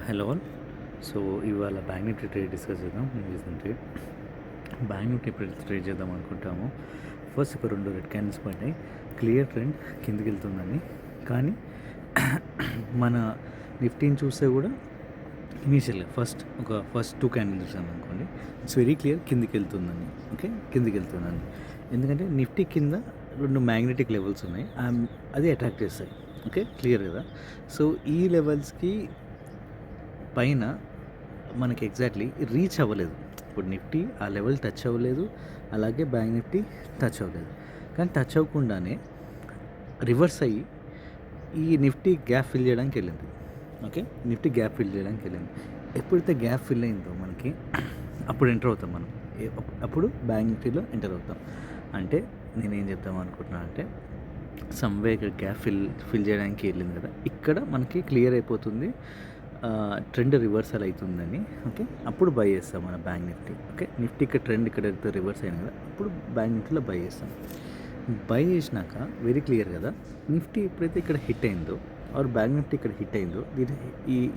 Hello all. So ఇవాళ bank Nifty trade discuss చేద్దాం. Recent trade bank Nifty ఇప్పుడు trade చేద్దాం అనుకుంటాము. ఫస్ట్ ఒక 2 రెడ్ క్యాండిల్స్ పడ్డాయి. క్లియర్ ట్రెండ్ కిందికి వెళ్తుందని, కానీ మన నిఫ్టీని చూస్తే కూడా ఇనీషియల్గా ఫస్ట్ 2 క్యాండిల్స్ చూసాం అనుకోండి, ఇట్స్ వెరీ క్లియర్ కిందికి వెళ్తుందని. ఓకే, కిందికి వెళ్తుందని, ఎందుకంటే నిఫ్టీ కింద 2 మ్యాగ్నెటిక్ లెవెల్స్ ఉన్నాయి, అది అట్రాక్ట్ చేస్తాయి. ఓకే, క్లియర్ కదా. సో ఈ లెవెల్స్కి పైన మనకి ఎగ్జాక్ట్లీ రీచ్ అవ్వలేదు. ఇప్పుడు నిఫ్టీ ఆ లెవెల్ టచ్ అవ్వలేదు, అలాగే బ్యాంక్ నిఫ్టీ టచ్ అవ్వలేదు. కానీ టచ్ అవ్వకుండానే రివర్స్ అయ్యి ఈ నిఫ్టీ గ్యాప్ ఫిల్ చేయడానికి వెళ్ళింది. ఓకే, నిఫ్టీ గ్యాప్ ఫిల్ చేయడానికి వెళ్ళింది. ఎప్పుడైతే గ్యాప్ ఫిల్ అయిందో మనకి అప్పుడు ఎంటర్ అవుతాం మనం. అప్పుడు బ్యాంక్ నిఫ్టీలో ఎంటర్ అవుతాం. అంటే నేనేం చెప్తాం అనుకుంటున్నాను అంటే, సమ్వే ఇక్కడ గ్యాప్ ఫిల్ చేయడానికి వెళ్ళింది కదా, ఇక్కడ మనకి క్లియర్ అయిపోతుంది ట్రెండ్ రివర్సల్ అవుతుందని. ఓకే, అప్పుడు బై చేస్తాం మన బ్యాంక్ నిఫ్టీ. ఓకే, నిఫ్టీ ఇక్కడ ట్రెండ్ ఇక్కడ రివర్స్ అయింది కదా, అప్పుడు బ్యాంక్ నిఫ్టీలో బై చేస్తాం. బై చేసినాక వెరీ క్లియర్ కదా, నిఫ్టీ ఎప్పుడైతే ఇక్కడ హిట్ అయిందో ఆర్ బ్యాంక్ నిఫ్టీ ఇక్కడ హిట్ అయిందో, దీని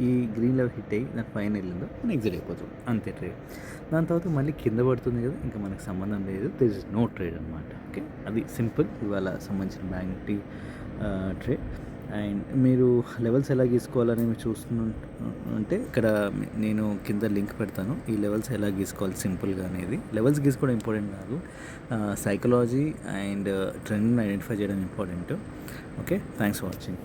ఈ గ్రీన్ లెవెల్ హిట్ అయ్యి దాని పైన వెళ్ళిందో మనం ఎగ్జిట్ అయిపోతాం, అంతే ట్రేడ్. దాని తర్వాత మళ్ళీ కింద పడుతుంది కదా, ఇంకా మనకు సంబంధం లేదు, దిర్ ఇస్ నో ట్రేడ్ అనమాట. ఓకే, అది సింపుల్ ఇవాళ సంబంధించిన బ్యాంక్ నిఫ్టీ ట్రేడ్. అండ్ మీరు లెవెల్స్ ఎలా గీసుకోవాలని మీరు చూస్తుంటే, ఇక్కడ నేను కింద లింక్ పెడతాను. ఈ లెవెల్స్ ఎలా గీసుకోవాలి సింపుల్గా అనేది. లెవెల్స్ గీసుకోవడం ఇంపార్టెంట్ కాదు, సైకాలజీ అండ్ ట్రెండ్ని ఐడెంటిఫై చేయడం important. Okay, thanks for watching.